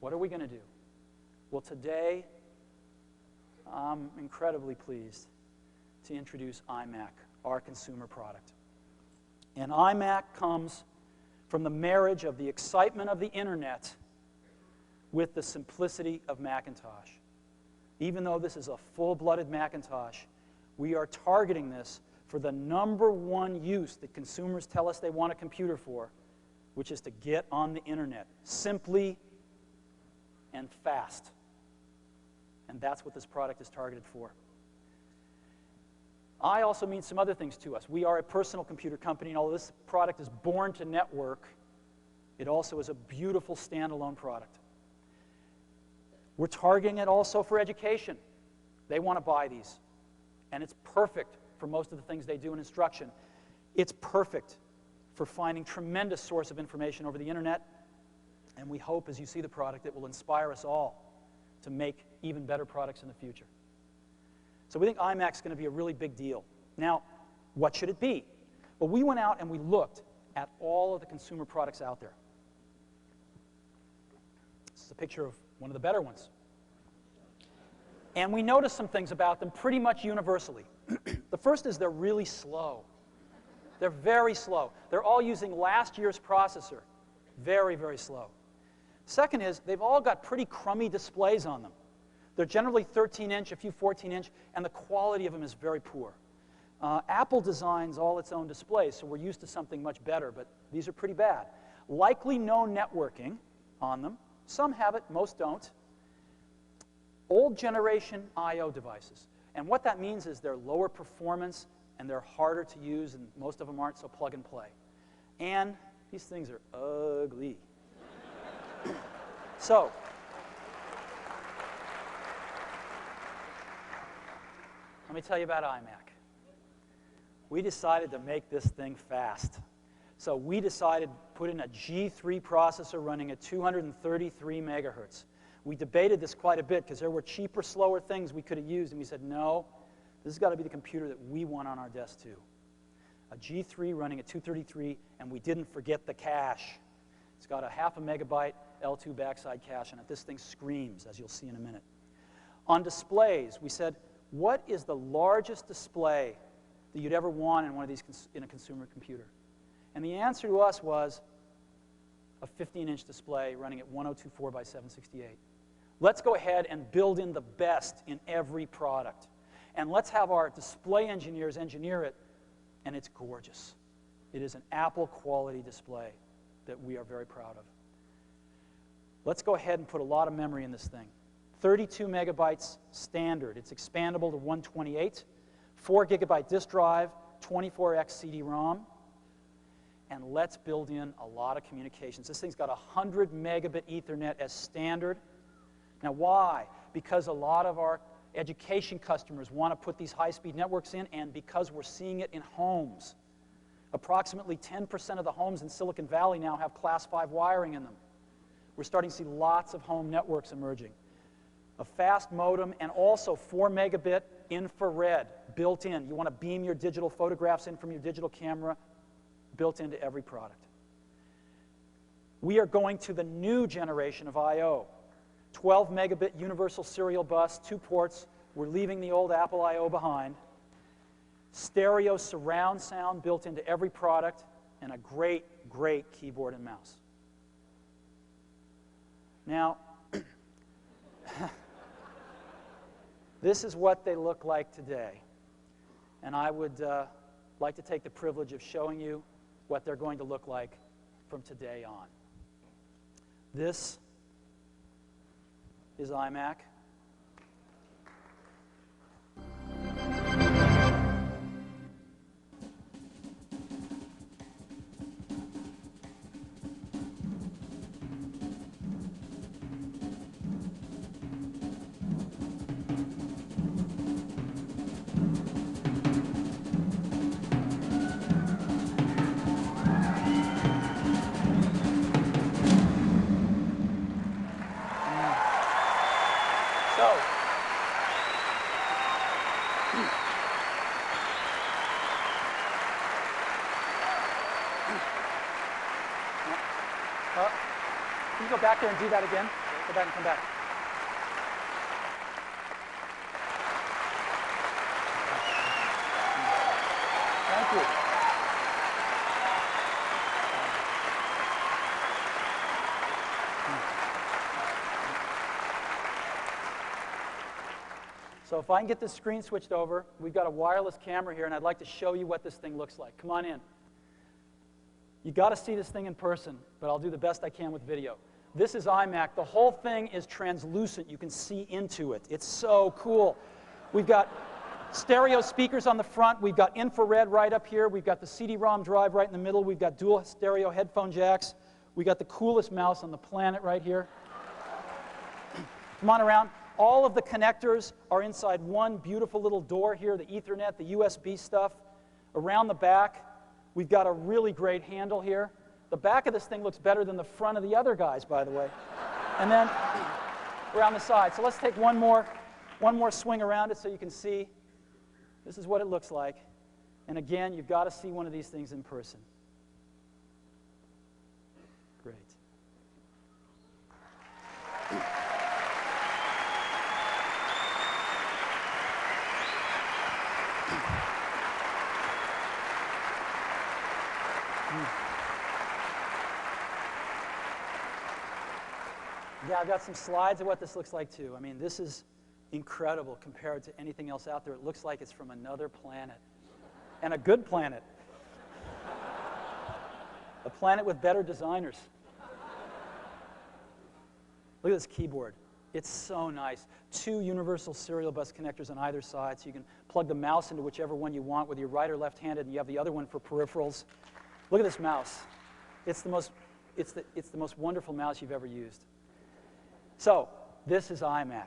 What are we going to do? Well, today, I'm incredibly pleased to introduce iMac, our consumer product. And iMac comes from the marriage of the excitement of the internet with the simplicity of Macintosh. Even though this is a full-blooded Macintosh, we are targeting this for the #1 use that consumers tell us they want a computer for, which is to get on the internet, simply and fast. And that's what this product is targeted for. I also means some other things to us. We are a personal computer company, and although this product is born to network, it also is a beautiful standalone product. We're targeting it also for education. They want to buy these. And it's perfect for most of the things they do in instruction. It's perfect for finding tremendous source of information over the internet. And we hope, as you see the product, it will inspire us all to make even better products in the future. So we think iMac's going to be a really big deal. Now, what should it be? Well, we went out and we looked at all of the consumer products out there. This is a picture of one of the better ones. And we noticed some things about them pretty much universally. The first is they're really slow. They're very slow. They're all using last year's processor. Very, very slow. Second is they've all got pretty crummy displays on them. They're generally 13-inch, a few 14-inch, and the quality of them is very poor. Apple designs all its own displays, so we're used to something much better, but these are pretty bad. Likely no networking on them. Some have it, most don't. Old generation I/O devices. And what that means is they're lower performance and they're harder to use, and most of them aren't, so plug and play. And these things are ugly. So, let me tell you about iMac. We decided to make this thing fast. So we decided to put in a G3 processor running at 233 megahertz. We debated this quite a bit because there were cheaper, slower things we could have used, and we said, no, this has got to be the computer that we want on our desk too. A G3 running at 233, and we didn't forget the cache. It's got a 0.5 megabyte L2 backside cache in it. This thing screams, as you'll see in a minute. On displays, we said, what is the largest display that you'd ever want in one of these in a consumer computer? And the answer to us was a 15-inch display running at 1024 by 768. Let's go ahead and build in the best in every product. And let's have our display engineers engineer it, and it's gorgeous. It is an Apple quality display that we are very proud of. Let's go ahead and put a lot of memory in this thing. 32 megabytes standard. It's expandable to 128. 4 gigabyte disk drive, 24x CD-ROM. And let's build in a lot of communications. This thing's got 100 megabit Ethernet as standard. Now why? Because a lot of our education customers want to put these high-speed networks in, and because we're seeing it in homes. Approximately 10% of the homes in Silicon Valley now have Class 5 wiring in them. We're starting to see lots of home networks emerging. A fast modem and also 4 megabit infrared built in. You want to beam your digital photographs in from your digital camera, built into every product. We are going to the new generation of I/O. 12 megabit universal serial bus, 2 ports. We're leaving the old Apple I/O behind. Stereo surround sound built into every product, and a great, great keyboard and mouse. Now, this is what they look like today. And I would like to take the privilege of showing you what they're going to look like from today on. This is iMac. Can you go back there and do that again? Go back and come back. Thank you. So if I can get this screen switched over, we've got a wireless camera here, and I'd like to show you what this thing looks like. Come on in. You got to see this thing in person, but I'll do the best I can with video. This is iMac. The whole thing is translucent. You can see into it. It's so cool. We've got stereo speakers on the front. We've got infrared right up here. We've got the CD-ROM drive right in the middle. We've got dual stereo headphone jacks. We got the coolest mouse on the planet right here. Come on around. All of the connectors are inside one beautiful little door here, the Ethernet, the USB stuff. Around the back, we've got a really great handle here. The back of this thing looks better than the front of the other guys, by the way. And then around the side. So let's take one more swing around it so you can see. This is what it looks like. And again, you've got to see one of these things in person. Great. Yeah, I've got some slides of what this looks like too. I mean, this is incredible compared to anything else out there. It looks like it's from another planet, and a good planet. A planet with better designers. Look at this keyboard. It's so nice. 2 universal serial bus connectors on either side, so you can plug the mouse into whichever one you want, whether you're right or left-handed, and you have the other one for peripherals. Look at this mouse. It's the most wonderful mouse you've ever used. So, this is iMac.